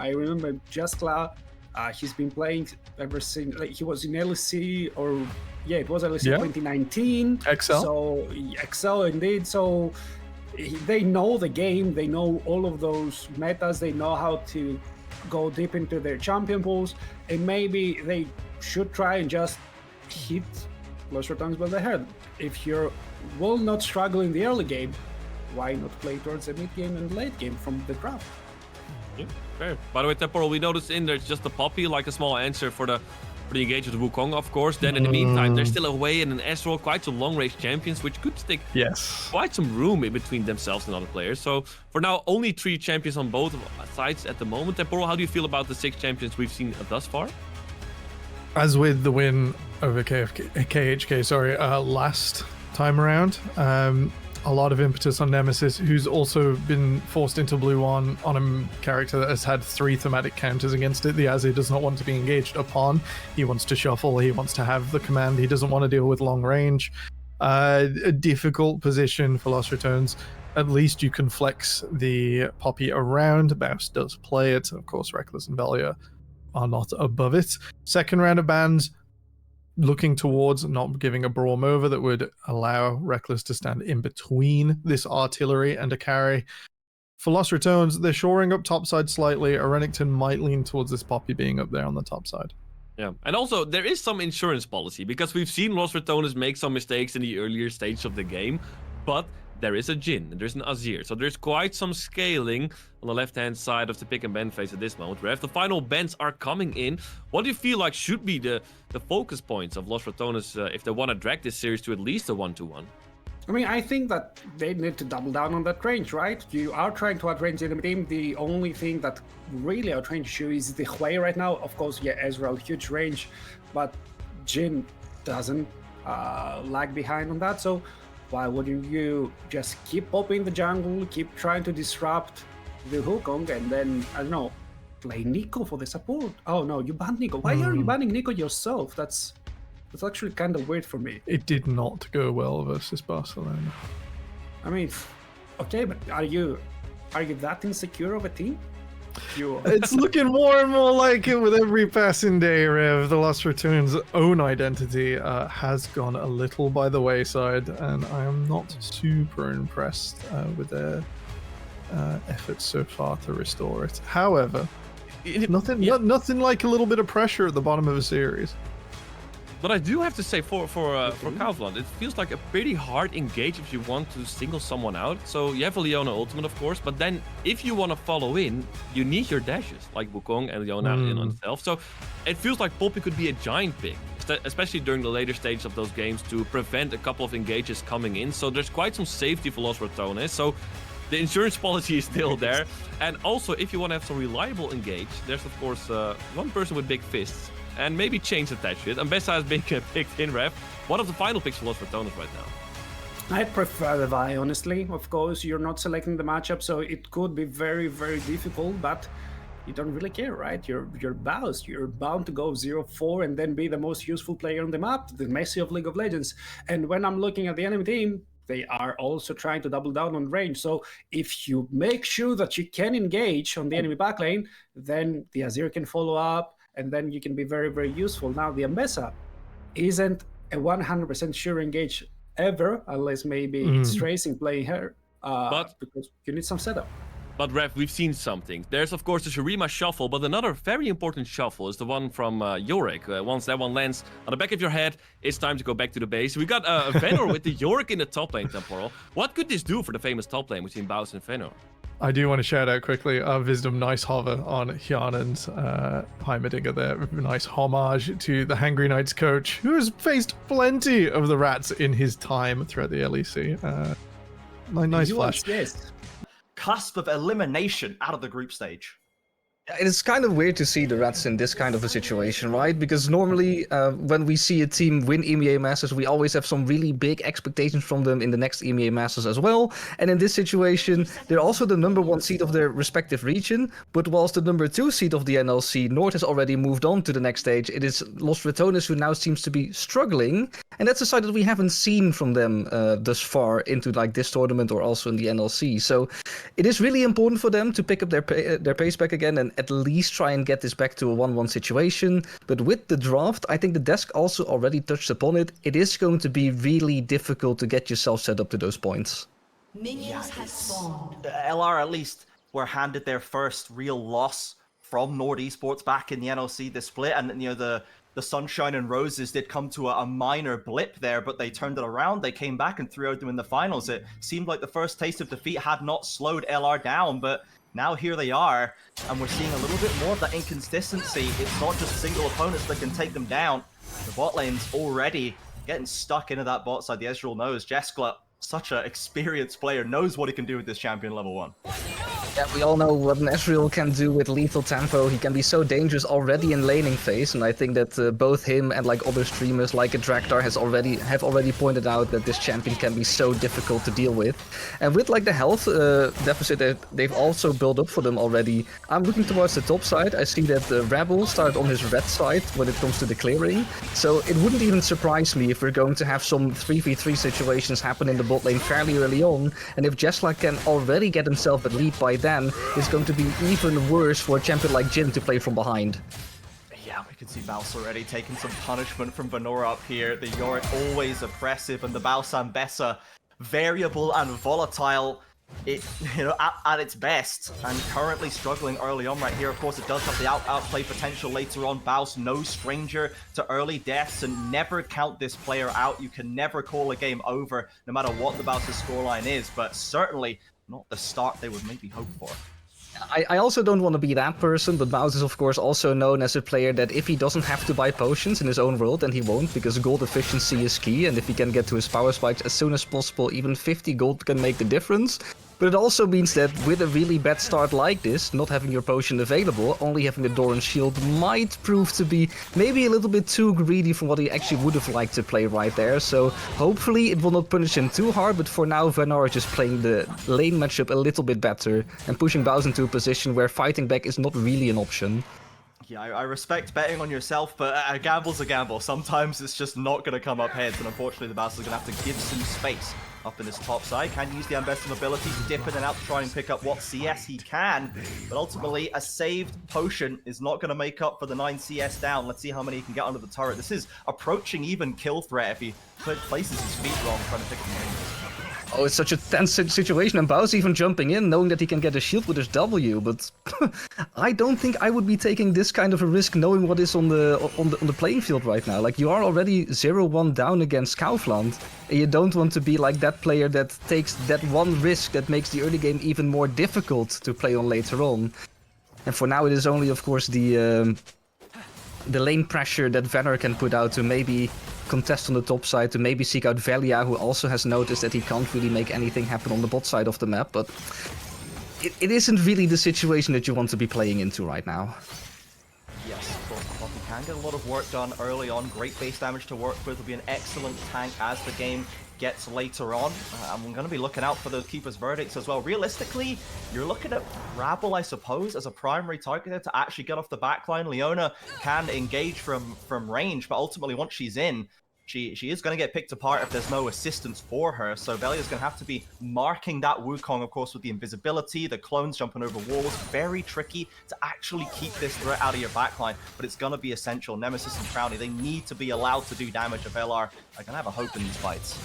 I remember Jaskla, he's been playing ever since, like, he was in LEC, or yeah, it was LEC 2019. Excel. So Excel indeed. So they know the game, they know all of those metas, they know how to go deep into their champion pools, and maybe they should try and just hit Lost Ratones by the head. If you're not struggle in the early game, why not play towards the mid game and late game from the draft? Yeah, fair. By the way, Temporal, we noticed in there's just a Poppy, like a small answer for the engage with Wukong, of course. Then in the meantime, there's still a Wei and an Ezreal, quite some long-range champions, which could stick quite some room in between themselves and other players. So for now, only 3 champions on both sides at the moment. Temporal, how do you feel about the 6 champions we've seen thus far? As with the win over KHK, last time around, a lot of impetus on Nemesis, who's also been forced into blue on a character that has had 3 thematic counters against it. The Azir does not want to be engaged upon. He wants to shuffle. He wants to have the command. He doesn't want to deal with long range. A difficult position for Lost Ratones. At least you can flex the Poppy around. Baus does play it. Of course, Reckless and Velia are not above it. Second round of bans, looking towards not giving a Braum over that would allow Reckless to stand in between this artillery and a carry. For Lost Ratones, they're shoring up topside slightly. Renekton might lean towards this Poppy being up there on the top side. Yeah, and also there is some insurance policy, because we've seen Lost Ratones make some mistakes in the earlier stage of the game, but there is a Jhin, and there's an Azir, so there's quite some scaling on the left-hand side of the pick and ban phase at this moment. Rev, the final bans are coming in. What do you feel like should be the focus points of Lost Ratones if they want to drag this series to at least a 1-1? I mean, I think that they need to double down on that range, right? You are trying to outrange the team. The only thing that really outranges you is the Hui right now. Of course, yeah, Ezreal, huge range, but Jhin doesn't lag behind on that. So why wouldn't you just keep popping the jungle, keep trying to disrupt the Wukong, and then, I don't know, play Nico for the support? Oh no, you banned Nico. Why are you banning Nico yourself? That's actually kind of weird for me. It did not go well versus Barcelona. I mean, okay, but are you that insecure of a team? It's looking more and more like it with every passing day, Rev. The Lost Ratones' own identity has gone a little by the wayside, and I am not super impressed with their efforts so far to restore it. However, nothing like a little bit of pressure at the bottom of a series. But I do have to say, for KAUFLAND, it feels like a pretty hard engage if you want to single someone out. So you have a Leona ultimate, of course, but then if you want to follow in, you need your dashes, like Wukong and Leona in on itself. So it feels like Poppy could be a giant pick, especially during the later stages of those games, to prevent a couple of engages coming in. So there's quite some safety for Lost Ratones. So the insurance policy is still there. And also, if you want to have some reliable engage, there's, of course, one person with big fists. And maybe change attached to it. Ambessa is being picked in, Rev. One of the final picks for Lost Ratones right now. I prefer the Vi, honestly. Of course, you're not selecting the matchup, so it could be very, very difficult, but you don't really care, right? You're Baus. You're bound to go 0-4 and then be the most useful player on the map, the Messi of League of Legends. And when I'm looking at the enemy team, they are also trying to double down on range. So if you make sure that you can engage on the enemy backlane, then the Azir can follow up, and then you can be very, very useful. Now, the Ambessa isn't a 100% sure engage ever, unless maybe it's Tracing playing her, because you need some setup. But Rev, we've seen something. There's, of course, the Shurima shuffle, but another very important shuffle is the one from Yorick. Once that one lands on the back of your head, it's time to go back to the base. We got Fëanor with the Yorick in the top lane, Temporal. What could this do for the famous top lane between Baus and Fëanor? I do want to shout out quickly Wisdom, nice hover on Hyanen's Heimerdinger there. Nice homage to the Hangry Knights coach, who has faced plenty of the rats in his time throughout the LEC. Nice flash. Yes. Cusp of elimination out of the group stage. It's kind of weird to see the Rats in this kind of a situation, right? Because normally when we see a team win EMEA Masters, we always have some really big expectations from them in the next EMEA Masters as well. And in this situation, they're also the #1 seed of their respective region. But whilst the #2 seed of the NLC North has already moved on to the next stage, it is Lost Ratones who now seems to be struggling. And that's a side that we haven't seen from them thus far into like this tournament or also in the NLC. So it is really important for them to pick up their pace back again and at least try and get this back to a 1-1 situation. But with the draft, I think the desk also already touched upon it. It is going to be really difficult to get yourself set up to those points. Minions have spawned. LR at least were handed their first real loss from Nord Esports back in the NLC this split, and you know the Sunshine and Roses did come to a minor blip there, but they turned it around. They came back and threw out them in the finals. It seemed like the first taste of defeat had not slowed LR down, but now here they are, and we're seeing a little bit more of that inconsistency. It's not just single opponents that can take them down. The bot lane's already getting stuck into that bot side. The Ezreal knows. Jeskla, such an experienced player, knows what he can do with this champion level 1. Yeah, we all know what an Ezreal can do with lethal tempo. He can be so dangerous already in laning phase, and I think that both him and like other streamers like Draktar have already pointed out that this champion can be so difficult to deal with. And with like the health deficit that they've also built up for them already, I'm looking towards the top side. I see that Rebel started on his red side when it comes to the clearing, so it wouldn't even surprise me if we're going to have some 3v3 situations happen in the bot lane fairly early on, and if Jeskla can already get himself a lead by then, it's going to be even worse for a champion like Jhin to play from behind. Yeah, we can see Baus already taking some punishment from Venora up here. The Yorick always oppressive, and the Baus Ambessa variable and volatile. It, you know, at its best, and currently struggling early on right here. Of course, it does have the outplay potential later on. Baus, no stranger to early deaths, and never count this player out. You can never call a game over, no matter what the Baus' scoreline is, but certainly not the start they would maybe hope for. I also don't want to be that person, but Baus is of course also known as a player that if he doesn't have to buy potions in his own world, then he won't, because gold efficiency is key, and if he can get to his power spikes as soon as possible, even 50 gold can make the difference. But it also means that with a really bad start like this, not having your potion available, only having the Doran shield might prove to be maybe a little bit too greedy from what he actually would have liked to play right there. So hopefully it will not punish him too hard, but for now Venora is just playing the lane matchup a little bit better and pushing Baus into a position where fighting back is not really an option. Yeah, I respect betting on yourself, but a gamble's a gamble. Sometimes it's just not going to come up heads, and unfortunately the Baus is going to have to give some space up in this top side. Can use the Ambessa ability to dip in and out to try and pick up what CS he can, but ultimately a saved potion is not going to make up for the 9 CS down. Let's see how many he can get under the turret. This is approaching even kill threat if he places his feet wrong trying to pick the ranges. Oh, it's such a tense situation, and Baus even jumping in, knowing that he can get a shield with his W, but I don't think I would be taking this kind of a risk knowing what is on the playing field right now. Like, you are already 0-1 down against KAUFLAND, and you don't want to be like that player that takes that one risk that makes the early game even more difficult to play on later on. And for now it is only, of course, the lane pressure that Venner can put out to maybe contest on the top side, to maybe seek out Velia, who also has noticed that he can't really make anything happen on the bot side of the map, but it isn't really the situation that you want to be playing into right now. Yes, of course, Poppy can get a lot of work done early on. Great base damage to work with. Will be an excellent tank as the game gets later on. And we're going to be looking out for those Keeper's Verdicts as well. Realistically, you're looking at Rabble, I suppose, as a primary target to actually get off the backline. Leona can engage from range, but ultimately once she's in, she is going to get picked apart if there's no assistance for her. So Velia's going to have to be marking that Wukong, of course, with the invisibility, the clones jumping over walls. Very tricky to actually keep this threat out of your backline, but it's going to be essential. Nemesis and Crowley, they need to be allowed to do damage if LR are going to have a hope in these fights.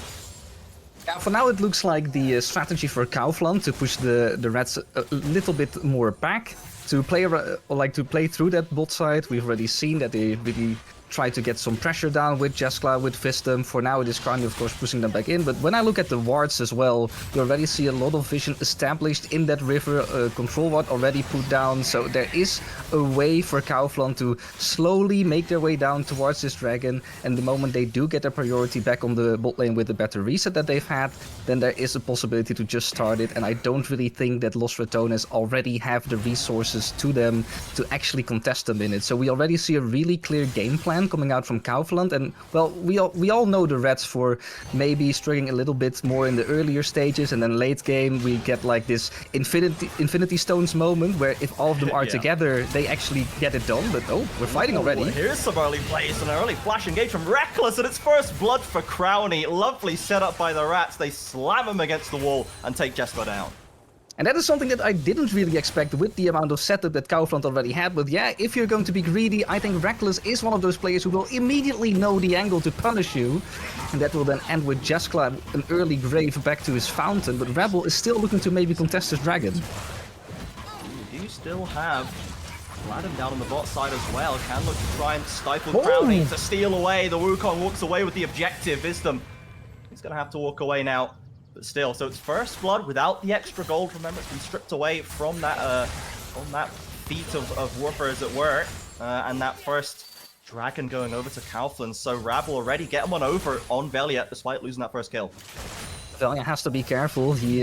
Yeah, for now it looks like the strategy for KAUFLAND to push the Reds a little bit more back, to play through that bot side. We've already seen that they really try to get some pressure down with Jeskla, with Fistum. For now it is currently, of course, pushing them back in, but when I look at the wards as well, you already see a lot of vision established in that river, control ward already put down, so there is a way for KAUFLAND to slowly make their way down towards this dragon, and the moment they do get their priority back on the bot lane with the better reset that they've had, then there is a possibility to just start it, and I don't really think that Los RATONES already have the resources to them to actually contest them in it. So we already see a really clear game plan coming out from KAUFLAND, and well, we all know the Reds for maybe struggling a little bit more in the earlier stages, and then late game we get like this Infinity Stones moment where if all of them are together, they actually get it done. But oh, we're fighting already. Here's some early plays and an early flash engage from Reckless, and it's first blood for Crowny. Lovely setup by the Rats. They slam him against the wall and take Jesper down. And that is something that I didn't really expect with the amount of setup that KAUFLAND already had. But yeah, if you're going to be greedy, I think Reckless is one of those players who will immediately know the angle to punish you. And that will then end with Jeskla, an early grave back to his fountain. But Rebel is still looking to maybe contest his dragon. You do still have Adam down on the bot side as well. Can look to try and stifle Crowny to steal away. The Wukong walks away with the objective. Wisdom, he's going to have to walk away now. But still, so it's first blood without the extra gold. Remember, it's been stripped away from that feat of warfare, as it were. And that first dragon going over to KAUFLAND. So Rab will already get one over on Velia, despite losing that first kill. Velia has to be careful. He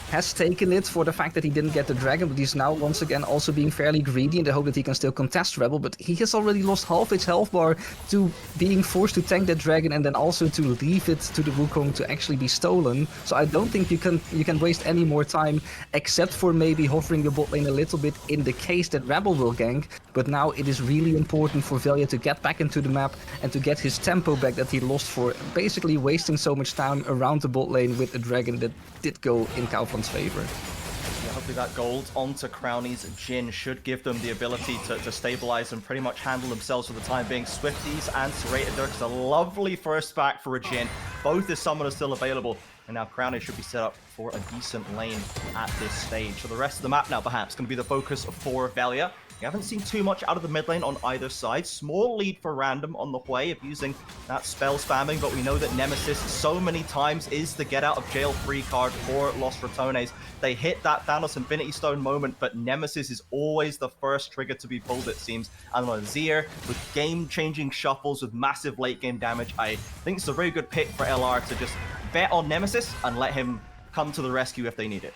has taken it for the fact that he didn't get the dragon, but he's now once again also being fairly greedy in the hope that he can still contest Rebel, but he has already lost half his health bar to being forced to tank that dragon and then also to leave it to the Wukong to actually be stolen. So I don't think you can waste any more time except for maybe hovering the bot lane a little bit in the case that Rebel will gank, but now it is really important for Velia to get back into the map and to get his tempo back that he lost for basically wasting so much time around the bot lane with a dragon that did go in KAUFLAND's favor. Yeah, hopefully that gold onto Crowny's Jhin should give them the ability to stabilize and pretty much handle themselves for the time being. Swifties and Serrated Dirk's a lovely first back for a Jhin. Both his summoners still available. And now Crowny should be set up for a decent lane at this stage. So the rest of the map now perhaps going to be the focus for Velia. We haven't seen too much out of the mid lane on either side. Small lead for Random on the way of using that spell spamming, but we know that Nemesis so many times is the get out of jail free card for Los Ratones. They hit that Thanos Infinity Stone moment, but Nemesis is always the first trigger to be pulled, it seems. And on Azir, with game-changing shuffles with massive late-game damage, I think it's a very good pick for LR to just bet on Nemesis and let him come to the rescue if they need it.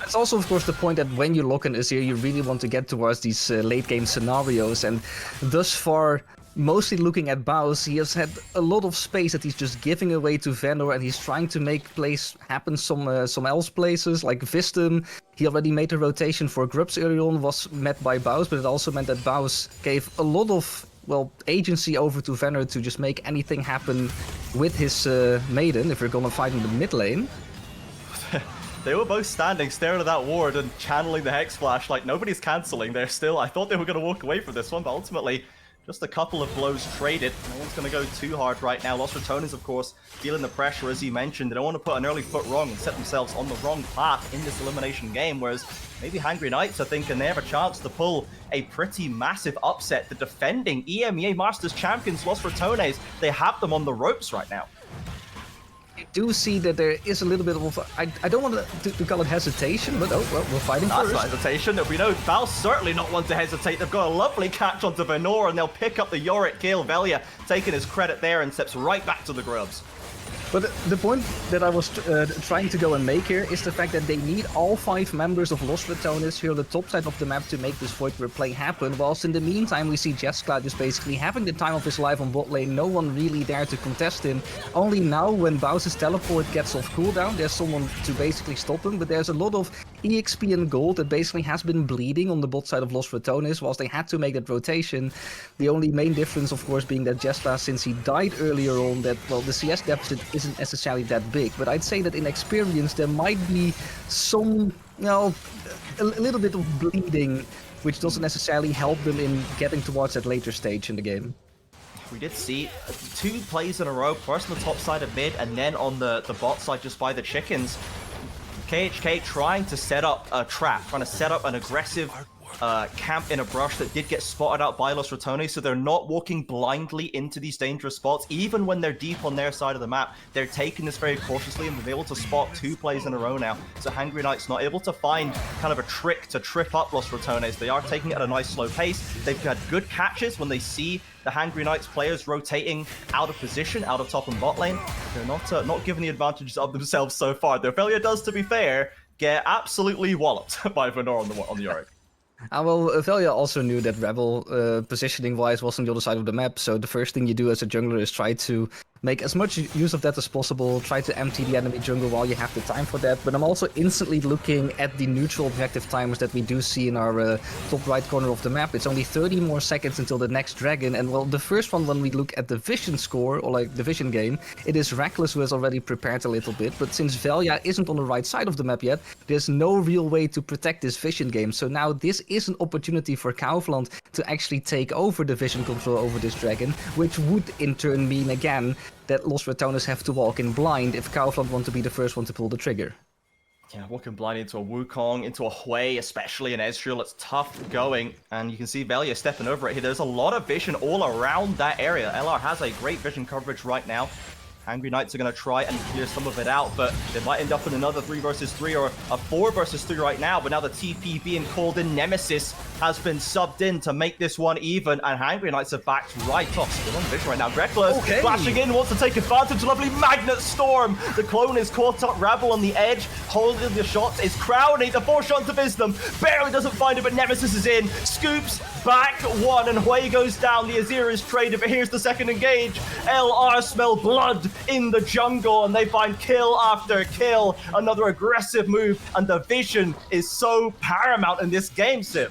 It's also, of course, the point that when you lock in Azir, you really want to get towards these late-game scenarios. And thus far, mostly looking at Baus, he has had a lot of space that he's just giving away to Vendor, and he's trying to make plays happen some else places, like Vistum. He already made a rotation for Grubs early on, was met by Baus, but it also meant that Baus gave a lot of, well, agency over to Vendor to just make anything happen with his Maiden, if we're gonna fight in the mid lane. They were both standing, staring at that ward and channeling the Hex Flash like nobody's cancelling. They're still, I thought they were going to walk away from this one, but ultimately, just a couple of blows traded. No one's going to go too hard right now. Los Ratones, of course, feeling the pressure, as you mentioned. They don't want to put an early foot wrong and set themselves on the wrong path in this elimination game, whereas maybe Hangry Knights are thinking they have a chance to pull a pretty massive upset. The defending EMEA Masters champions, Los Ratones, they have them on the ropes right now. I do see that there is a little bit of, I don't want to call it hesitation, but oh, well, we're fighting That's first. not hesitation. We know Val's certainly not one to hesitate. They've got a lovely catch onto Venor, and they'll pick up the Yorick kill. Velia taking his credit there and steps right back to the Grubs. But the point that I was trying to go and make here is the fact that they need all 5 members of Los Ratones here on the top side of the map to make this Void Word play happen, whilst in the meantime we see Jeskla just basically having the time of his life on bot lane, no one really there to contest him. Only now when Baus's teleport gets off cooldown, there's someone to basically stop him, but there's a lot of EXP and gold that basically has been bleeding on the bot side of Los Ratones, whilst they had to make that rotation. The only main difference, of course, being that Jeskla, since he died earlier on, that, well, the CS deficit isn't necessarily that big, but I'd say that in experience there might be some, you know, a little bit of bleeding, which doesn't necessarily help them in getting towards that later stage in the game. We did see 2 plays in a row, first on the top side of mid and then on the bot side just by the chickens. KHK trying to set up a trap, trying to set up an aggressive camp in a brush that did get spotted out by Los Ratones, so they're not walking blindly into these dangerous spots. Even when they're deep on their side of the map, they're taking this very cautiously and been able to spot 2 plays in a row now. So Hangry Knights not able to find kind of a trick to trip up Los Ratones. They are taking it at a nice slow pace. They've had good catches when they see the Hangry Knights players rotating out of position, out of top and bot lane. They're not given the advantages of themselves so far. Their failure does, to be fair, get absolutely walloped by Venor on the Yorick. Well, Velia also knew that Rebel, positioning-wise, was on the other side of the map, so the first thing you do as a jungler is try to Make as much use of that as possible, try to empty the enemy jungle while you have the time for that, but I'm also instantly looking at the neutral objective timers that we do see in our top right corner of the map. It's only 30 more seconds until the next dragon, and well, the first one, when we look at the vision score, or like the vision game, it is Reckless who has already prepared a little bit, but since Velia isn't on the right side of the map yet, there's no real way to protect this vision game, so now this is an opportunity for KAUFLAND to actually take over the vision control over this dragon, which would in turn mean again that Los Ratones have to walk in blind if KAUFLAND want to be the first one to pull the trigger. Yeah, walking blind into a Wukong, into a Hui, especially in Ezreal, it's tough going, and you can see Velia stepping over it here. There's a lot of vision all around that area. LR has a great vision coverage right now. Hangry Knights are going to try and clear some of it out, but they might end up in another 3 versus 3 or a 4 versus 3 right now. But now the TP being called in, Nemesis has been subbed in to make this one even, and Hangry Knights are backed right off. Still on vision right now. Reckless flashing in, wants to take advantage. Lovely Magnet Storm. The clone is caught up. Rabble on the edge, holding the shots. Is Crowny, the 4 shot to Wisdom. Barely doesn't find it, but Nemesis is in. Scoops back 1, and Hui goes down. The Azir is traded, but here's the second engage. LR smell blood in the jungle, and they find kill after kill. Another aggressive move, and the vision is so paramount in this game, Sim.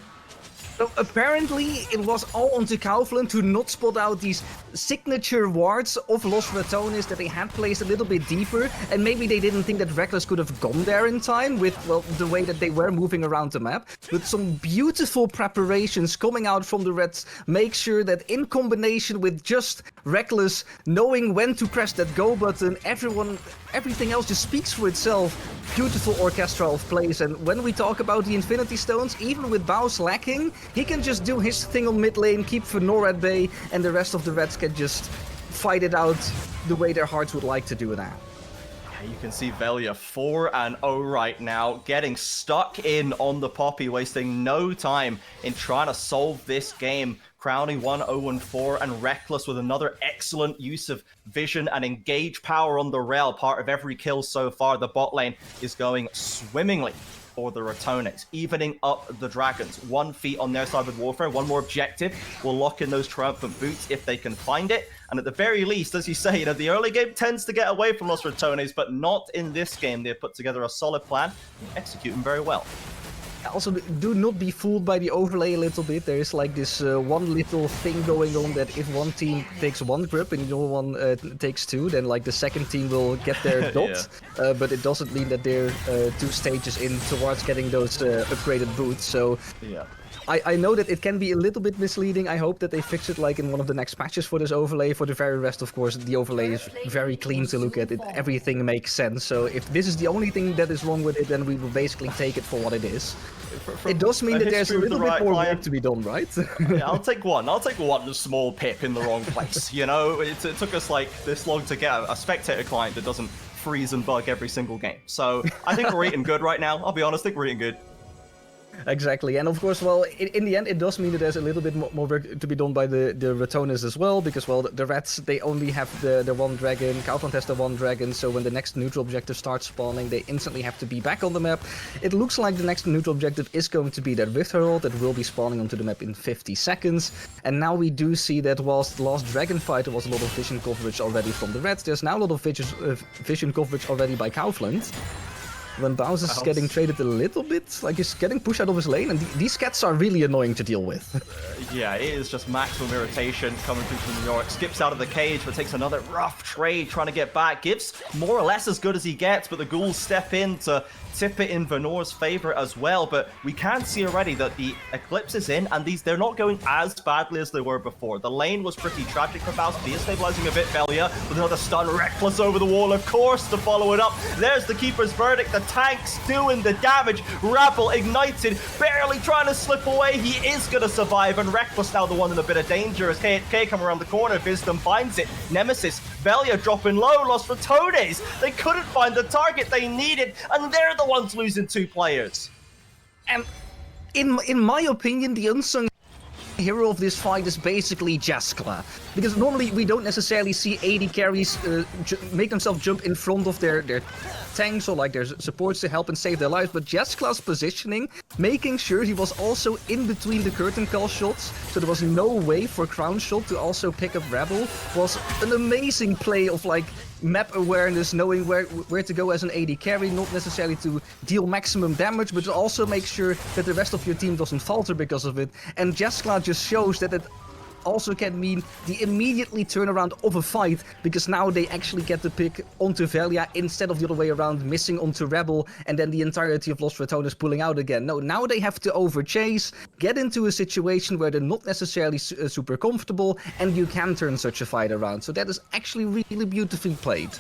So apparently it was all onto KAUFLAND to not spot out these signature wards of Los Ratones that they had placed a little bit deeper, and maybe they didn't think that Reckless could have gone there in time with, well, the way that they were moving around the map. But some beautiful preparations coming out from the Reds make sure that in combination with just Reckless knowing when to press that go button, everything else just speaks for itself. Beautiful orchestra of plays, and when we talk about the Infinity Stones, even with Baus lacking, he can just do his thing on mid lane, keep Fenor at bay, and the rest of the Reds can just fight it out the way their hearts would like to do that. You can see Velia 4-0 right now, getting stuck in on the Poppy, wasting no time in trying to solve this game. Crowning 1-0-4, and Reckless with another excellent use of vision and engage power on the rail. Part of every kill so far. The bot lane is going swimmingly for the Ratones, evening up the Dragons. 1 feat on their side with Warfare, 1 more objective will lock in those Triumphant Boots if they can find it. And at the very least, as you say, you know, the early game tends to get away from Los Ratones, but not in this game. They've put together a solid plan and executing very well. Also, do not be fooled by the overlay a little bit. There is like this one little thing going on that if one team takes 1 grip and the other one takes 2, then like the second team will get their dot. Yeah. But it doesn't mean that they're 2 stages in towards getting those upgraded boots. So yeah. I know that it can be a little bit misleading. I hope that they fix it like in one of the next patches for this overlay. For the very rest, of course, the overlay is very clean to look at. Everything makes sense. So if this is the only thing that is wrong with it, then we will basically take it for what it is. It does mean that there's a little bit more work to be done, right? Yeah, I'll take one small pip in the wrong place. You know, it took us like this long to get a spectator client that doesn't freeze and bug every single game. So I think we're eating good right now. I'll be honest, I think we're eating good. Exactly, and of course, well, in the end, it does mean that there's a little bit more work to be done by the Ratones as well, because, well, the Rats, they only have the 1 dragon, KAUFLAND has the 1 dragon, so when the next neutral objective starts spawning, they instantly have to be back on the map. It looks like the next neutral objective is going to be that Rift Herald that will be spawning onto the map in 50 seconds, and now we do see that whilst the last dragon fight there was a lot of vision coverage already from the Rats, there's now a lot of vision coverage already by KAUFLAND. When Baus is getting traded a little bit, like he's getting pushed out of his lane, and these cats are really annoying to deal with. Yeah, it is just maximum irritation coming through from New York. Skips out of the cage, but takes another rough trade trying to get back. Gives more or less as good as he gets, but the ghouls step in to tip it in Venor's favor as well. But we can see already that the Eclipse is in, and they're not going as badly as they were before. The lane was pretty tragic for Baus. Destabilizing a bit Velia with another stun. Reckless over the wall, of course, to follow it up. There's the Keeper's Verdict. The tank's doing the damage. Rabble ignited, barely trying to slip away. He is going to survive, and Reckless now the one in a bit of danger as KHK come around the corner. Wisdom finds it. Nemesis, Velia dropping low. Los Ratones, they couldn't find the target they needed, and they're the ones losing 2 players. And in my opinion, the unsung hero of this fight is basically Jaskla. Because normally we don't necessarily see AD carries make themselves jump in front of their tanks or like their supports to help and save their lives, but Jaskla's positioning, making sure he was also in between the curtain call shots, so there was no way for Crown Shot to also pick up Rebel, was an amazing play of like map awareness, knowing where to go as an AD carry, not necessarily to deal maximum damage, but to also make sure that the rest of your team doesn't falter because of it. And Jaskla just shows that it also can mean the immediately turnaround of a fight, because now they actually get the pick onto Velia instead of the other way around, missing onto Rebel, and then the entirety of Lost Ratones pulling out again. No, now they have to overchase, get into a situation where they're not necessarily super comfortable, and you can turn such a fight around. So that is actually really beautifully played.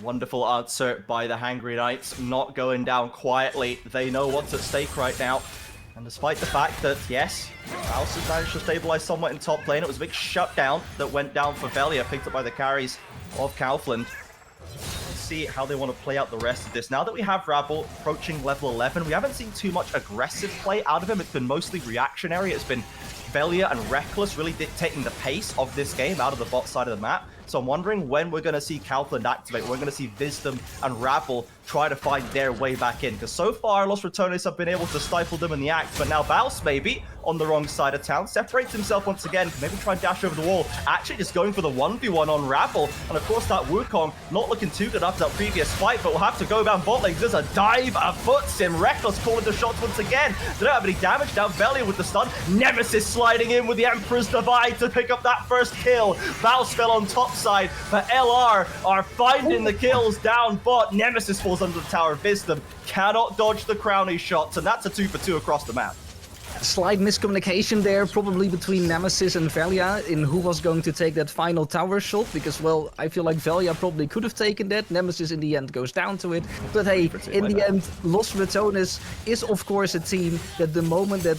Wonderful answer by the Hangry Knights, not going down quietly. They know what's at stake right now. And despite the fact that, yes, House has managed to stabilize somewhat in top lane, it was a big shutdown that went down for Velia, picked up by the carries of KAUFLAND. Let's see how they want to play out the rest of this. Now that we have Rabble approaching level 11, we haven't seen too much aggressive play out of him. It's been mostly reactionary. It's been Velia and Reckless really dictating the pace of this game out of the bot side of the map. So I'm wondering when we're going to see KAUFLAND activate. We're going to see Wisdom and Rabble try to find their way back in. Because so far, Lost Ratones have been able to stifle them in the act. But now Baus, maybe, on the wrong side of town, separates himself once again. Maybe try and dash over the wall. Actually just going for the 1v1 on Rabble. And of course, that Wukong not looking too good after that previous fight. But we'll have to go down bot lane. There's a dive afoot. Reckless calling the shots once again. They don't have any damage. Now Velia with the stun. Nemesis sliding in with the Emperor's Divide to pick up that first kill. Baus fell on top side, but LR are finding the kills down bot. Nemesis falls under the tower. Wisdom cannot dodge the crowny shots, and that's a 2-for-2 across the map. Slight miscommunication there, probably between Nemesis and Velia in who was going to take that final tower shot, because, well, I feel like Velia probably could have taken that. Nemesis in the end goes down to it. But hey, in the end, Lost Ratones is of course a team that the moment that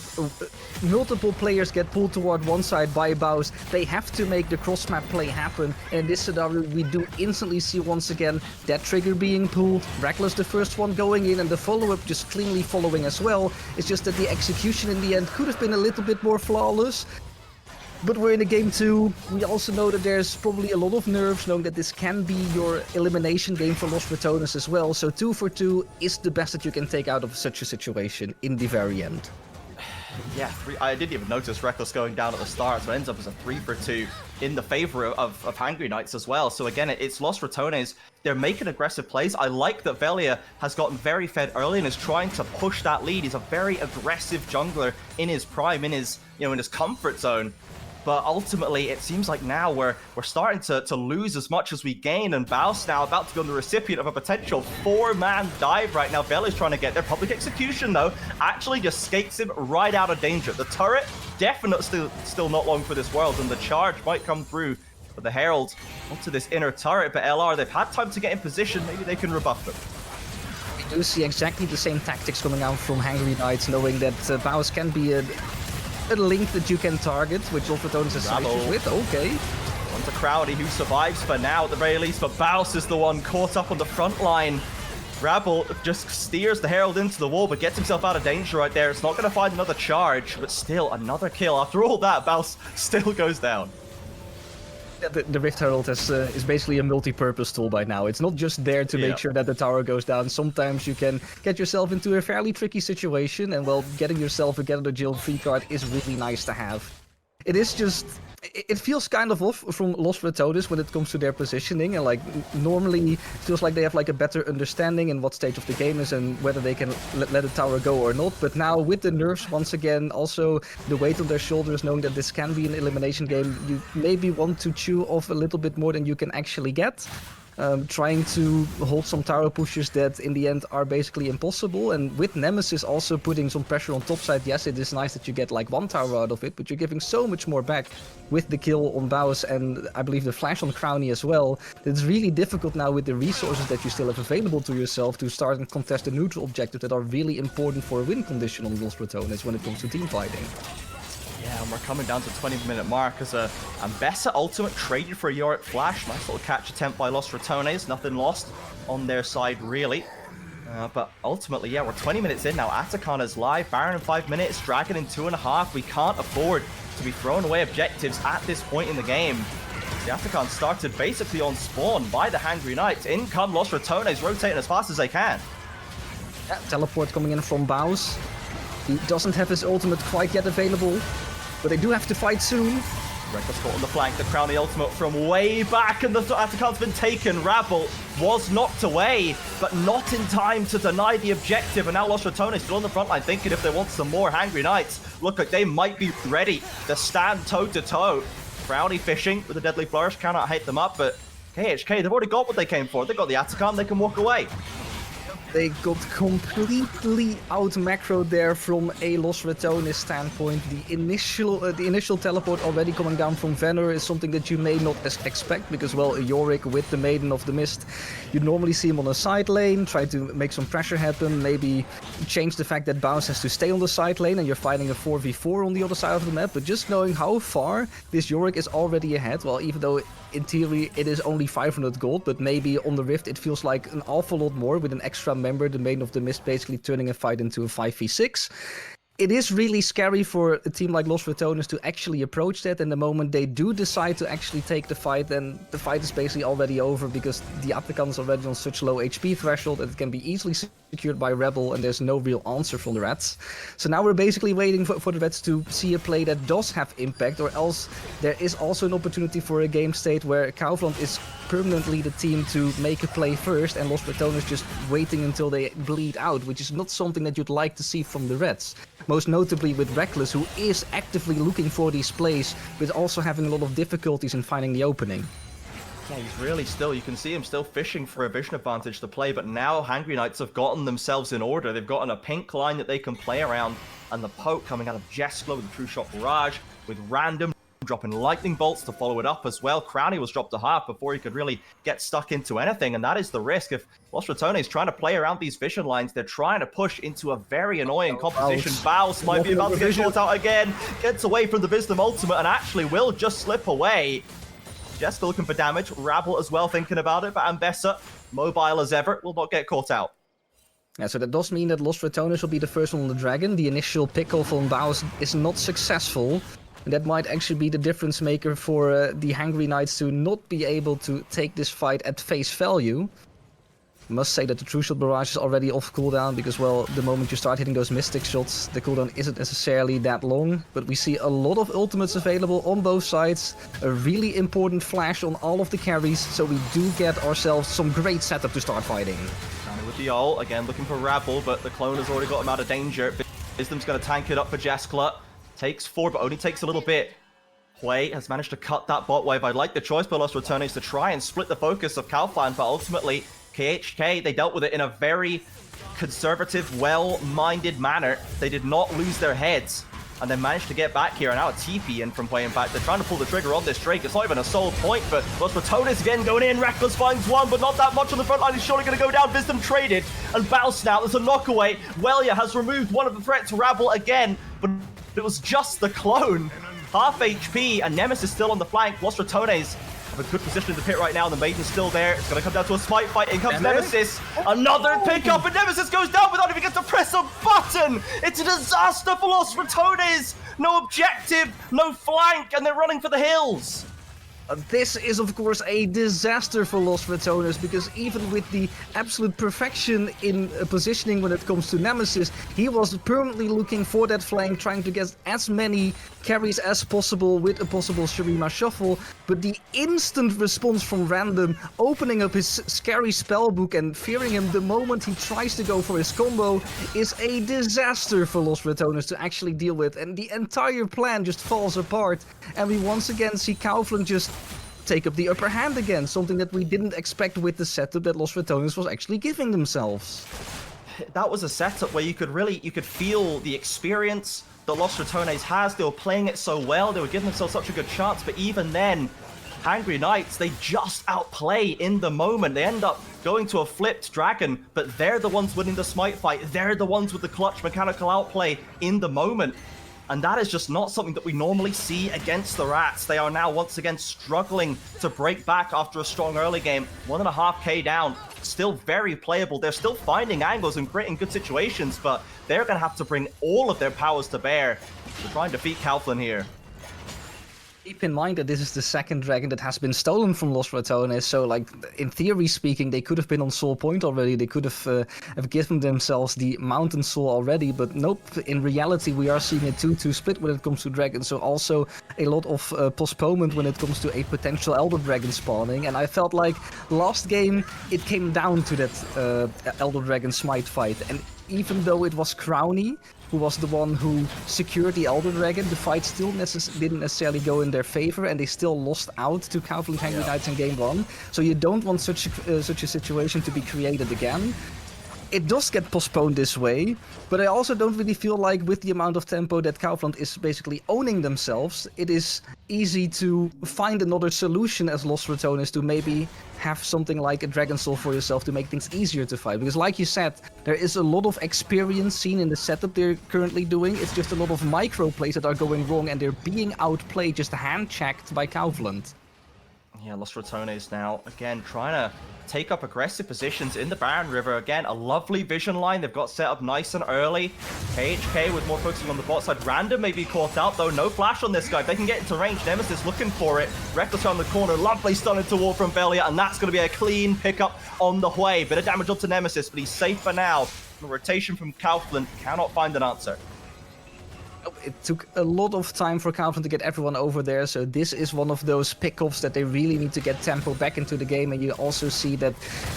multiple players get pulled toward one side by Baus, they have to make the cross-map play happen. And in this scenario, we do instantly see once again that trigger being pulled, Reckless the first one going in, and the follow-up just cleanly following as well. It's just that the execution in the end could have been a little bit more flawless. But we're in a game 2. We also know that there's probably a lot of nerves, knowing that this can be your elimination game for Lost Ratones as well. So 2-for-2 is the best that you can take out of such a situation in the very end. Yeah, I didn't even notice Reckless going down at the start, so it ends up as a 3-for-2 in the favor of Hangry Knights as well. So again, it's Lost Ratones. They're making aggressive plays. I like that Velia has gotten very fed early and is trying to push that lead. He's a very aggressive jungler in his prime, in his comfort zone. But ultimately, it seems like now we're starting to lose as much as we gain, and Baus now about to be on the recipient of a potential 4-man dive right now. Velia's trying to get there. Public execution, though, actually just skates him right out of danger. The turret, definitely still not long for this world, and the charge might come through for the Herald onto this inner turret. But LR, they've had time to get in position. Maybe they can rebuff them. We do see exactly the same tactics coming out from Hangry Knights, knowing that Baus can be a link that you can target, which Lost Ratones is issues with. Okay. One's a Crowdy who survives for now at the very least, but Baus is the one caught up on the front line. Rabble just steers the Herald into the wall, but gets himself out of danger right there. It's not going to find another charge, but still another kill. After all that, Baus still goes down. The Rift Herald is basically a multi-purpose tool by now. It's not just there to make sure that the tower goes down. Sometimes you can get yourself into a fairly tricky situation, and well, getting yourself a get out of jail free card is really nice to have. It is just... It feels kind of off from Lost Ratones when it comes to their positioning, and like normally it feels like they have like a better understanding in what stage of the game is and whether they can let the tower go or not. But now with the nerfs once again, also the weight on their shoulders, knowing that this can be an elimination game, you maybe want to chew off a little bit more than you can actually get. Trying to hold some tower pushes that in the end are basically impossible, and with Nemesis also putting some pressure on top side, yes, it is nice that you get like one tower out of it, but you're giving so much more back with the kill on Baus and I believe the flash on Crowny as well. It's really difficult now with the resources that you still have available to yourself to start and contest the neutral objectives that are really important for a win condition on Lost Ratones when it comes to team fighting. Yeah, and we're coming down to the 20-minute mark as a Ambessa ultimate traded for a Yorick Flash. Nice little catch attempt by Lost Ratones. Nothing lost on their side, really. But ultimately, yeah, we're 20 minutes in now. Atakan is live. Baron in 5 minutes. Dragon in 2.5. We can't afford to be throwing away objectives at this point in the game. The Atacans started basically on spawn by the Hangry Knights. In come Los Ratones, rotating as fast as they can. Yeah, teleport coming in from Baus. He doesn't have his ultimate quite yet available, but they do have to fight soon. Reckless caught on the flank, the Crown the ultimate from way back, and the Atacan's been taken. Rabble was knocked away, but not in time to deny the objective, and now Los Ratones still on the front line, thinking if they want some more Hangry Knights, look like they might be ready to stand toe-to-toe. Crowny fishing with a deadly flourish, cannot hit them up, but KHK, they've already got what they came for. They've got the Atacan, they can walk away. They got completely out macro there from a Los Ratones standpoint. The initial teleport already coming down from Venner is something that you may not expect, because, well, Yorick with the Maiden of the Mist, you'd normally see him on a side lane, try to make some pressure happen, maybe change the fact that Bounce has to stay on the side lane and you're fighting a 4v4 on the other side of the map. But just knowing how far this Yorick is already ahead, well, even though in theory it is only 500 gold, but maybe on the Rift it feels like an awful lot more with an extra member, the Maiden of the Mist, basically turning a fight into a 5v6. It is really scary for a team like Los Ratones to actually approach that, and the moment they do decide to actually take the fight, then the fight is basically already over, because the Atacan is already on such low HP threshold that it can be easily secured by Rebel, and there's no real answer from the Rats. So now we're basically waiting for the Rats to see a play that does have impact, or else there is also an opportunity for a game state where KAUFLAND is permanently the team to make a play first, and Los Ratones just waiting until they bleed out, which is not something that you'd like to see from the Reds. Most notably with Reckless, who is actively looking for these plays, but also having a lot of difficulties in finding the opening. Yeah, he's really still, you can see him still fishing for a vision advantage to play, but now Hangry Knights have gotten themselves in order. They've gotten a pink line that they can play around, and the poke coming out of Jeskla with the True Shot Barrage, with random dropping lightning bolts to follow it up as well. Crowny was dropped to half before he could really get stuck into anything, and that is the risk. If Los Ratones is trying to play around these vision lines, they're trying to push into a very annoying composition. Baus might be about to get caught out again, gets away from the Wisdom Ultimate and actually will just slip away. Jess looking for damage, Rabble as well thinking about it, but Ambessa, mobile as ever, will not get caught out. Yeah, so that does mean that Los Ratones will be the first one on the Dragon. The initial pick-off on Baus is not successful. And that might actually be the difference maker for the Hangry Knights to not be able to take this fight at face value. I must say that the True Shot Barrage is already off cooldown, because, well, the moment you start hitting those Mystic Shots, the cooldown isn't necessarily that long. But we see a lot of ultimates available on both sides, a really important flash on all of the carries, so we do get ourselves some great setup to start fighting. With the ult, again looking for Rabble, but the clone has already got him out of danger. Wisdom's going to tank it up for Jeskla. Takes 4, but only takes a little bit. Hui has managed to cut that bot wave. I like the choice by Los Ratones to try and split the focus of KAUFLAND, but ultimately, KHK, they dealt with it in a very conservative, well-minded manner. They did not lose their heads, and they managed to get back here, and now a TP in from Hui. In fact, they're trying to pull the trigger on this Drake. It's not even a soul point, but Los Ratones again going in. Reckless finds one, but not that much on the front line. He's surely going to go down. Wisdom traded, and Baus now. There's a knockaway. Welia has removed one of the threats. Rabble again, but it was just the clone. Half HP, and Nemesis still on the flank. Los Ratones have a good position in the pit right now. The Maiden's still there. It's going to come down to a smite fight. In comes Nemesis. Another pickup, and Nemesis goes down without even getting to press a button. It's a disaster for Los Ratones. No objective, no flank, and they're running for the hills. This is, of course, a disaster for Los Ratones, because even with the absolute perfection in positioning when it comes to Nemesis, he was permanently looking for that flank, trying to get as many carries as possible with a possible Shurima shuffle, but the instant response from Random, opening up his scary spellbook and fearing him the moment he tries to go for his combo, is a disaster for Los Ratones to actually deal with, and the entire plan just falls apart, and we once again see KAUFLAND just take up the upper hand again, something that we didn't expect with the setup that Los Ratones was actually giving themselves. That was a setup where you could feel the experience that Los Ratones has. They were playing it so well, they were giving themselves such a good chance, but even then, Hangry Knights, they just outplay in the moment. They end up going to a flipped dragon, but they're the ones winning the smite fight. They're the ones with the clutch mechanical outplay in the moment. And that is just not something that we normally see against the Rats. They are now once again struggling to break back after a strong early game. 1.5k down, still very playable. They're still finding angles and creating good situations, but they're going to have to bring all of their powers to bear to try and defeat KAUFLAND here. Keep in mind that this is the second dragon that has been stolen from Los Ratones, so like in theory speaking, they could have been on Soul Point already. They could have given themselves the Mountain Soul already, but nope. In reality, we are seeing a 2-2 split when it comes to dragons, so also a lot of postponement when it comes to a potential Elder Dragon spawning. And I felt like last game it came down to that Elder Dragon Smite fight, and even though it was Crowny who was the one who secured the Elder Dragon, the fight still didn't necessarily go in their favor, and they still lost out to KAUFLAND HANGRY Knights in game 1. So you don't want such a situation to be created again. It does get postponed this way, but I also don't really feel like with the amount of tempo that KAUFLAND is basically owning themselves, it is easy to find another solution as Los Ratones to maybe have something like a Dragon Soul for yourself to make things easier to fight. Because like you said, there is a lot of experience seen in the setup they're currently doing. It's just a lot of micro plays that are going wrong, and they're being outplayed, just hand-checked by KAUFLAND. Yeah, Los Ratones now, again, trying to take up aggressive positions in the Baron River. Again, a lovely vision line. They've got set up nice and early. KHK with more focusing on the bot side. Random may be caught out, though. No flash on this guy. If they can get into range, Nemesis looking for it. Reckless around the corner. Lovely stun into wall from Velia, and that's going to be a clean pickup on the way. Bit of damage onto Nemesis, but he's safe for now. The rotation from KAUFLAND cannot find an answer. It took a lot of time for KAUFLAND to get everyone over there, so this is one of those pickups that they really need to get tempo back into the game. And you also see that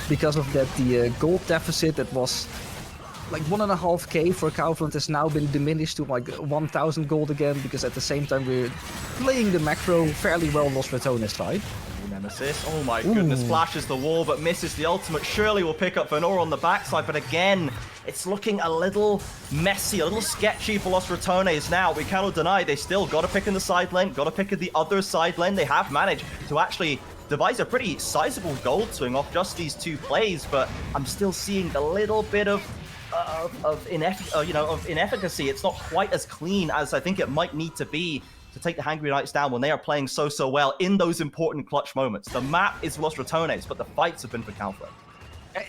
because of that, the gold deficit that was like 1.5k for KAUFLAND has now been diminished to like 1000 gold again, because at the same time we're playing the macro fairly well Los Ratones side. Nemesis, oh my goodness, flashes the wall but misses the ultimate. Surely will pick up Venor on the backside, but again, it's looking a little messy, a little sketchy for Los Ratones now. We cannot deny they still got to pick in the side lane, got to pick in the other side lane. They have managed to actually devise a pretty sizable gold swing off just these two plays, but I'm still seeing a little bit of inefficacy. It's not quite as clean as I think it might need to be to take the Hangry Knights down when they are playing so well in those important clutch moments. The map is Los Ratones, but the fights have been for KAUFLAND.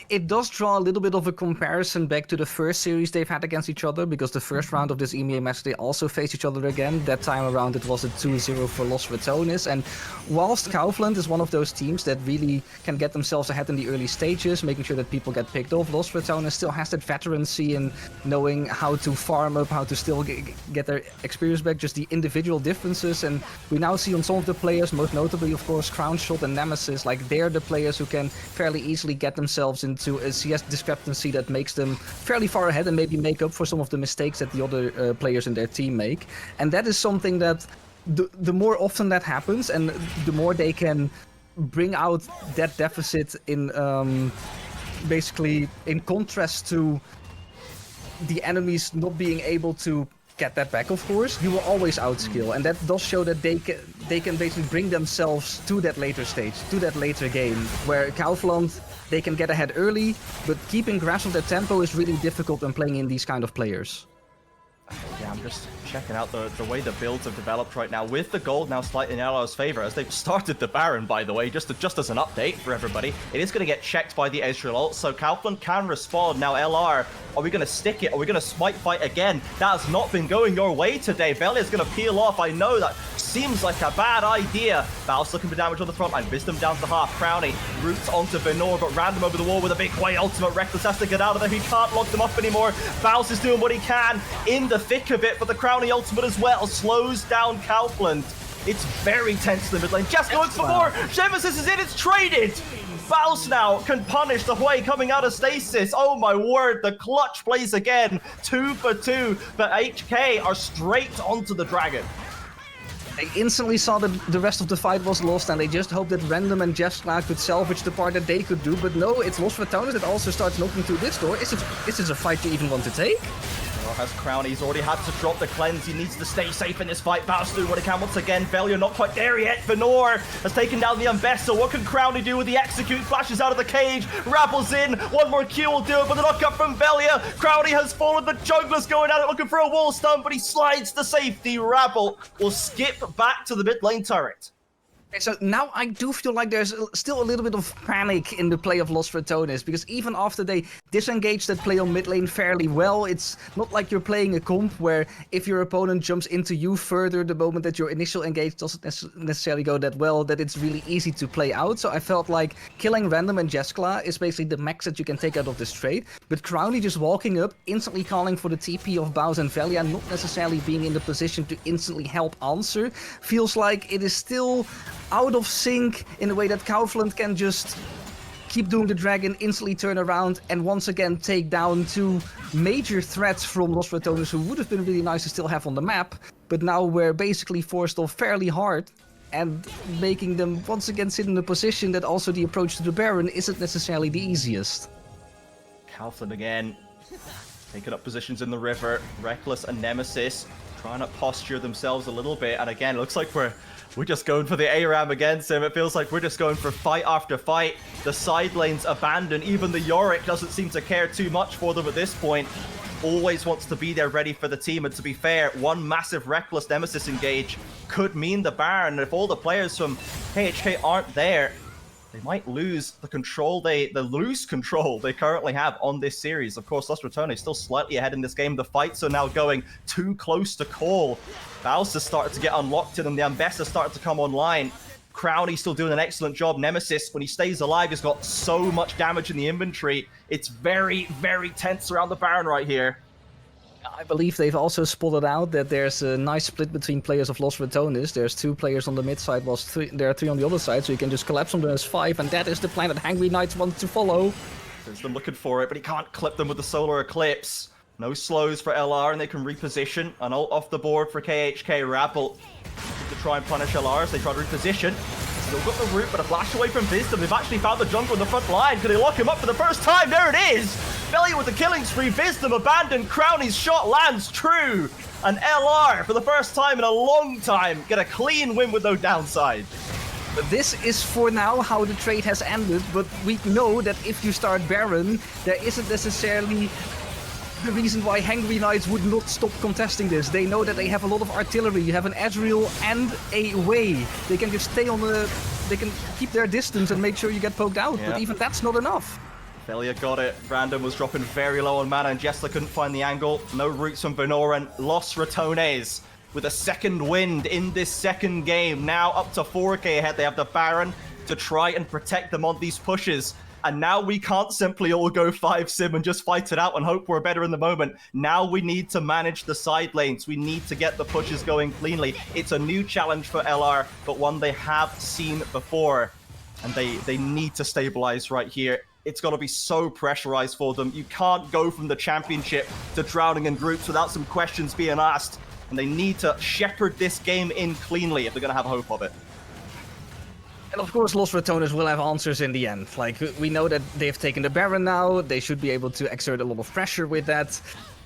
It does draw a little bit of a comparison back to the first series they've had against each other, because the first round of this EMEA match they also faced each other again. That time around it was a 2-0 for Los Ratones, and whilst KAUFLAND is one of those teams that really can get themselves ahead in the early stages, making sure that people get picked off, Los Ratones still has that veterancy in knowing how to farm up, how to still get their experience back, just the individual differences. And we now see on some of the players, most notably of course Crownshot and Nemesis, like they're the players who can fairly easily get themselves into a CS discrepancy that makes them fairly far ahead and maybe make up for some of the mistakes that the other players in their team make. And that is something that the more often that happens, and the more they can bring out that deficit in basically in contrast to the enemies not being able to get that back, of course, you will always outskill, and that does show that they can basically bring themselves to that later stage, to that later game, where KAUFLAND, they can get ahead early, but keeping grasp of their tempo is really difficult when playing in these kind of players. Yeah, I'm just checking out the way the builds have developed right now, with the gold now slightly in LR's favor as they've started the Baron, by the way, just as an update for everybody. It is going to get checked by the Ezreal ult, so KAUFLAND can respond. Now LR, are we going to stick it? Are we going to smite fight again? That has not been going your way today. Velia's going to peel off. I know that seems like a bad idea. Baus looking for damage on the front line. Wisdom down to half. Crowny roots onto Venor, but random over the wall with a big way ultimate. Reckless has to get out of there. He can't lock them up anymore. Baus is doing what he can in the thick of it, but the Crowny ultimate as well slows down KAUFLAND. It's very tense in the mid lane. Just looks for more. Nemesis is in. It's traded. Baus now can punish the way coming out of stasis. Oh my word, the clutch plays again. 2 for 2, but HK are straight onto the dragon. They instantly saw that the rest of the fight was lost, and they just hoped that Random and Jeffstra could salvage the part that they could do, but no, it's Los Ratones that also starts knocking through this door. Is this a fight you even want to take? Has Crowny, he's already had to drop the cleanse. He needs to stay safe in this fight. Baus doing what he can once again. Velia not quite there yet. Venor has taken down the Unvesta. What can Crowny do with the execute? Flashes out of the cage. Rapples in. One more Q will do it, but the knockup from Velia. Crowny has fallen. The jungler's going at it looking for a wall stun, but he slides to safety. Rabble will skip back to the mid lane turret. So now I do feel like there's still a little bit of panic in the play of Los Ratones, because even after they disengage that play on mid lane fairly well, it's not like you're playing a comp where if your opponent jumps into you further the moment that your initial engage doesn't necessarily go that well, that it's really easy to play out. So I felt like killing Random and Jeskla is basically the max that you can take out of this trade, but Crowley just walking up, instantly calling for the TP of Baus and Velia, not necessarily being in the position to instantly help answer, feels like it is still out of sync in a way that KAUFLAND can just keep doing the dragon, instantly turn around, and once again take down two major threats from Los Ratones who would have been really nice to still have on the map, but now we're basically forced off fairly hard, and making them once again sit in a position that also the approach to the Baron isn't necessarily the easiest. KAUFLAND again, taking up positions in the river. Reckless and Nemesis trying to posture themselves a little bit, and again, it looks like we're just going for the ARAM again, Sim. It feels like we're just going for fight after fight. The side lanes abandoned. Even the Yorick doesn't seem to care too much for them at this point. Always wants to be there ready for the team. And to be fair, one massive Reckless Nemesis engage could mean the Baron. If all the players from KHK aren't there, they might lose the control, the loose control they currently have on this series. Of course, Los Ratones still slightly ahead in this game. The fights are now going too close to call. Baus has started to get unlocked and the Ambessa started to come online. Crowley's still doing an excellent job. Nemesis, when he stays alive, has got so much damage in the inventory. It's very, very tense around the Baron right here. I believe they've also spotted out that there's a nice split between players of Los Ratones. There's 2 players on the mid side, whilst there are 3 on the other side, so you can just collapse them as 5, and that is the plan that HANGRY Knights want to follow. There's them looking for it, but he can't clip them with the Solar Eclipse. No slows for LR, and they can reposition. An ult off the board for KHK. Rabble to try and punish LR as they try to reposition. Still got the root, but a flash away from Wisdom. They've actually found the jungle in the front line. Could they lock him up for the first time? There it is! Velia with the killing spree. Wisdom abandoned. Crowley's shot lands true. And LR, for the first time in a long time, get a clean win with no downside. But this is for now how the trade has ended, but we know that if you start Baron, there isn't necessarily the reason why HANGRY Knights would not stop contesting this. They know that they have a lot of artillery. You have an Ezreal and a Wei. They can just stay on the... They can keep their distance and make sure you get poked out, but even that's not enough. Velia got it. Random was dropping very low on mana, and Jessler couldn't find the angle. No roots from Venoran. Los Ratones with a second wind in this second game. Now up to 4k ahead. They have the Baron to try and protect them on these pushes. And now we can't simply all go 5 sim and just fight it out and hope we're better in the moment. Now we need to manage the side lanes. We need to get the pushes going cleanly. It's a new challenge for LR, but one they have seen before. And they need to stabilize right here. It's got to be so pressurized for them. You can't go from the championship to drowning in groups without some questions being asked. And they need to shepherd this game in cleanly if they're going to have hope of it. And of course, Los Ratones will have answers in the end. Like, we know that they've taken the Baron now. They should be able to exert a lot of pressure with that.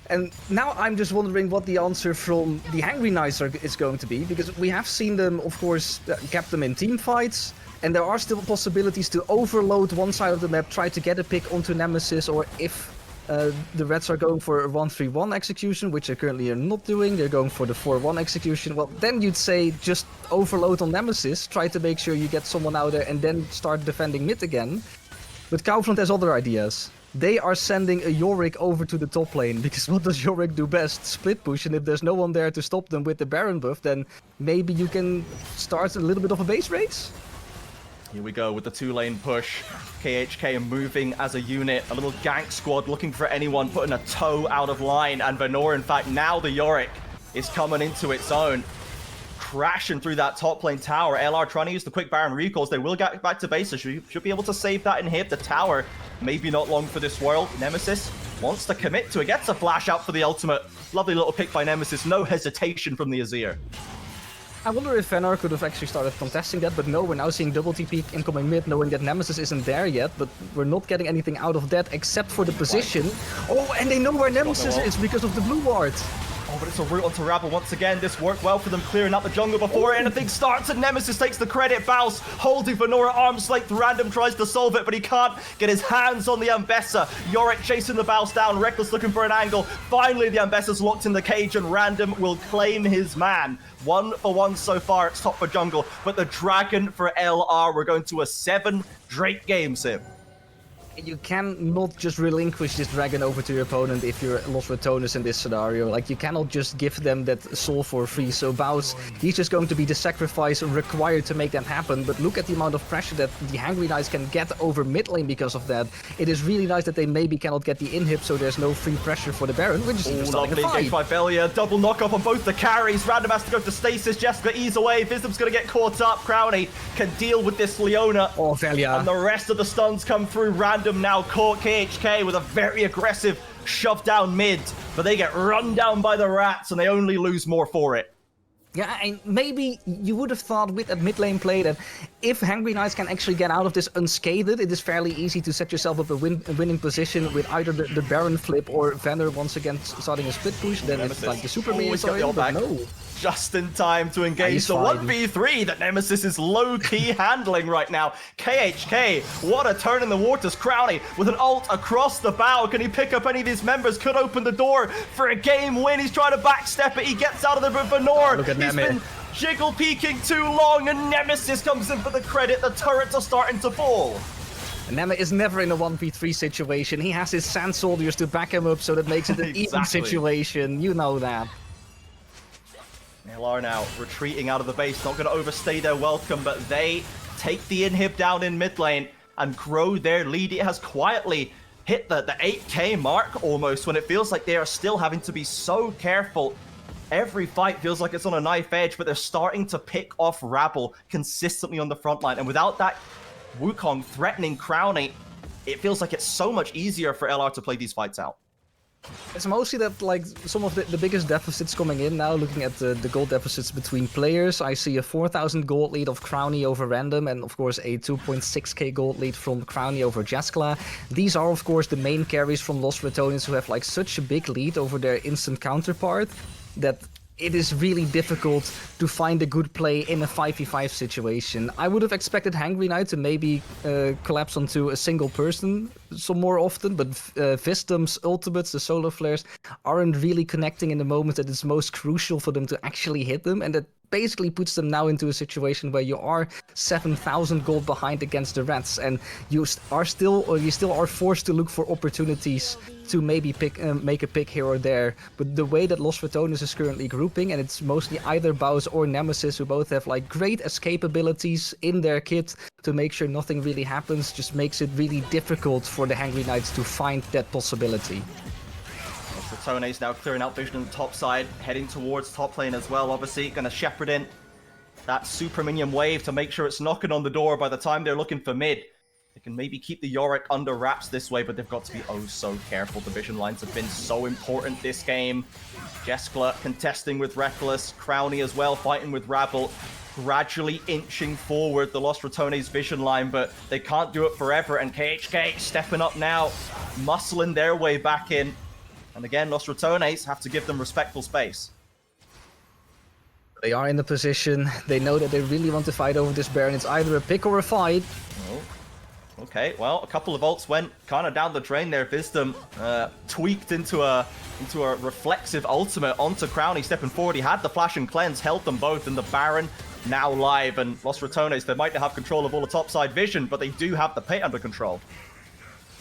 And now I'm just wondering what the answer from the HANGRY Knights is going to be. Because we have seen them, of course, cap them in team fights. And there are still possibilities to overload one side of the map, try to get a pick onto Nemesis, or if the Reds are going for a 1-3-1 execution, which they currently are not doing, they're going for the 4-1 execution, well, then you'd say just overload on Nemesis, try to make sure you get someone out there, and then start defending mid again. But KAUFLAND has other ideas. They are sending a Yorick over to the top lane, because what does Yorick do best? Split push, and if there's no one there to stop them with the Baron buff, then maybe you can start a little bit of a base race? Here we go with the 2-lane push. KHK moving as a unit. A little gank squad looking for anyone, putting a toe out of line. And Venor, in fact, now the Yorick is coming into its own. Crashing through that top lane tower. LR trying to use the quick Baron recalls. They will get back to base. So should be able to save that and hit the tower. Maybe not long for this world. Nemesis wants to commit to it. Gets a flash out for the ultimate. Lovely little pick by Nemesis. No hesitation from the Azir. I wonder if Venar could have actually started contesting that, but no, we're now seeing double TP incoming mid, knowing that Nemesis isn't there yet, but we're not getting anything out of that except for the position. Oh, and they know where Nemesis is because of the blue ward. Oh, but it's a route onto Rabble once again. This worked well for them, clearing out the jungle before anything starts, and Nemesis takes the credit. Baus holding Venora arm's length. Random tries to solve it, but he can't get his hands on the Ambessa. Yorick chasing the Baus down. Reckless looking for an angle. Finally, the Ambessa's locked in the cage, and Random will claim his man. 1 for 1 so far. It's top for jungle, but the Dragon for LR. We're going to a 7 Drake games here. You cannot just relinquish this dragon over to your opponent if you're Los RATONES in this scenario. Like, you cannot just give them that soul for free. So Baus, he's just going to be the sacrifice required to make that happen. But look at the amount of pressure that the Hangry Knights can get over mid lane because of that. It is really nice that they maybe cannot get the inhib, so there's no free pressure for the Baron, which is lovely engage by Velia. Double knock up on both the carries. Random has to go to stasis. Jessica ease away. Wisdom's going to get caught up. Crowny can deal with this Leona. Oh, Velia. And the rest of the stuns come through. Random now caught KHK with a very aggressive shove down mid, but they get run down by the rats and they only lose more for it. Yeah, and maybe you would have thought with that mid lane play that if Hangry Knights can actually get out of this unscathed, it is fairly easy to set yourself up a winning position with either the Baron flip or Vanner once again starting a split push. Then it's like the super minion, but no. Just in time to engage the 1v3 that Nemesis is low-key handling right now. KHK, what a turn in the waters. Crowny with an ult across the bow. Can he pick up any of these members? Could open the door for a game win. He's trying to backstep it. He gets out of there, but Venor, look at he's been jiggle peeking too long, and Nemesis comes in for the credit. The turrets are starting to fall. Nema is never in a 1v3 situation. He has his Sand Soldiers to back him up, so that makes it an even situation. You know that. LR now retreating out of the base, not going to overstay their welcome, but they take the inhib down in mid lane and grow their lead. It has quietly hit the 8k mark almost, when it feels like they are still having to be so careful. Every fight feels like it's on a knife edge, but they're starting to pick off Rabble consistently on the front line. And without that Wukong threatening Crowny, it feels like it's so much easier for LR to play these fights out. It's mostly that, like, some of the biggest deficits coming in now, looking at the gold deficits between players. I see a 4,000 gold lead of Crowny over Random, and of course a 2.6k gold lead from Crowny over Jeskla. These are of course the main carries from Los RATONES, who have like such a big lead over their instant counterpart that it is really difficult to find a good play in a 5v5 situation. I would have expected Hangry Knight to maybe collapse onto a single person some more often, but Visdom's ultimates, the solar flares, aren't really connecting in the moment that it's most crucial for them to actually hit them, and that basically puts them now into a situation where you are 7,000 gold behind against the rats, and you still are forced to look for opportunities to maybe make a pick here or there. But the way that Los RATONES is currently grouping, and it's mostly either Baus or Nemesis who both have like great escape abilities in their kit to make sure nothing really happens, just makes it really difficult for the Hangry Knights to find that possibility. RATONES now clearing out vision on the top side, heading towards top lane as well. Obviously, going to shepherd in that super minion wave to make sure it's knocking on the door by the time they're looking for mid. They can maybe keep the Yorick under wraps this way, but they've got to be oh so careful. The vision lines have been so important this game. Jeskla contesting with Reckless, Crowny as well fighting with Rabble, gradually inching forward the Los RATONES vision line, but they can't do it forever, and KHK stepping up now, muscling their way back in. And again, Los RATONES have to give them respectful space. They are in the position, they know that they really want to fight over this Baron. It's either a pick or a fight. Oh. Okay, well, a couple of ults went kind of down the drain there. Wisdom tweaked into a reflexive ultimate onto Crowny, stepping forward. He had the flash and cleanse, held them both, and the Baron now live. And Los RATONES, they might not have control of all the topside vision, but they do have the pit under control.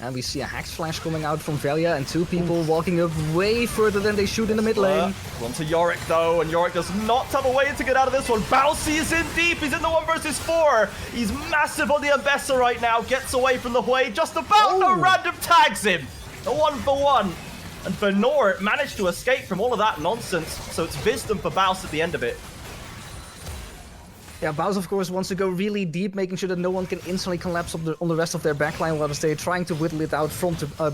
And we see a Hex Flash coming out from Velia, and two people walking up way further than they should in the mid lane. Onto Yorick though, and Yorick does not have a way to get out of this one. Bouncy is in deep, he's in the 1 versus 4. He's massive on the Ambessa right now, gets away from the Hui, just about. No, Random tags him. A 1-for-1. And Venor managed to escape from all of that nonsense, so it's Wisdom for Baus at the end of it. Yeah, Baus of course wants to go really deep, making sure that no one can instantly collapse on the rest of their backline while they're trying to whittle it out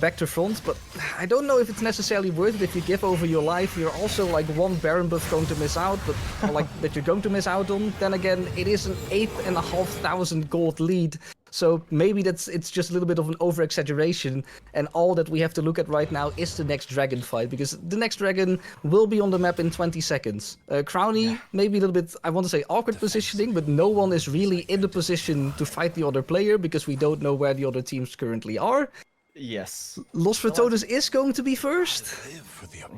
back to front. But I don't know if it's necessarily worth it. If you give over your life, you're also like one Baron buff going to miss out, but or like that you're going to miss out on. Then again, it is an 8,500 gold lead. So maybe it's just a little bit of an over-exaggeration, and all that we have to look at right now is the next dragon fight, because the next dragon will be on the map in 20 seconds. Crowny, maybe a little bit, I want to say awkward positioning, but no one is really in the position to fight the other player, because we don't know where the other teams currently are. Yes. Los RATONES is going to be first.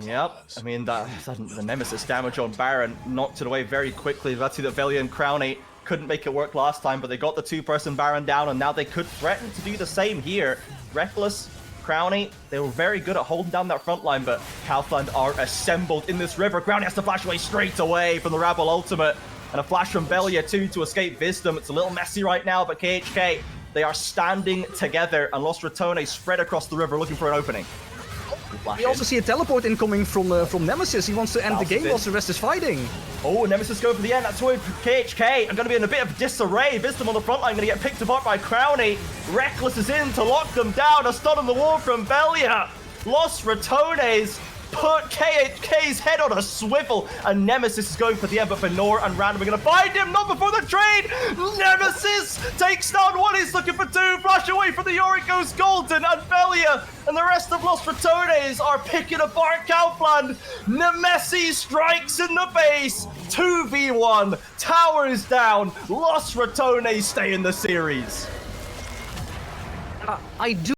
Yep. I mean, the Nemesis damage on Baron knocked it away very quickly. That's that Velia and Crowny couldn't make it work last time, but they got the two-person Baron down, and now they could threaten to do the same here. Reckless, Crowny, they were very good at holding down that front line, but KAUFLAND are assembled in this river. Crowny has to flash away straight away from the Rabble ultimate, and a flash from Velia too to escape Wisdom. It's a little messy right now, but KHK, they are standing together, and Los RATONES spread across the river looking for an opening. We also see a teleport incoming from Nemesis. He wants to end the game whilst the rest is fighting. Oh, Nemesis going for the end. That's why KHK are going to be in a bit of disarray. Wisdom on the front line going to get picked apart by Crowny. Reckless is in to lock them down. A stun on the wall from Velia. Los RATONES put KHK's head on a swivel, and Nemesis is going for the end, but Benor and Random are going to find him, not before the trade! Nemesis takes down one, he's looking for two, flash away from the Yorick goes Golden, and Velia and the rest of Los RATONES are picking apart KAUFLAND. Nemesis strikes in the base, 2v1, towers down, Los RATONES stay in the series. I do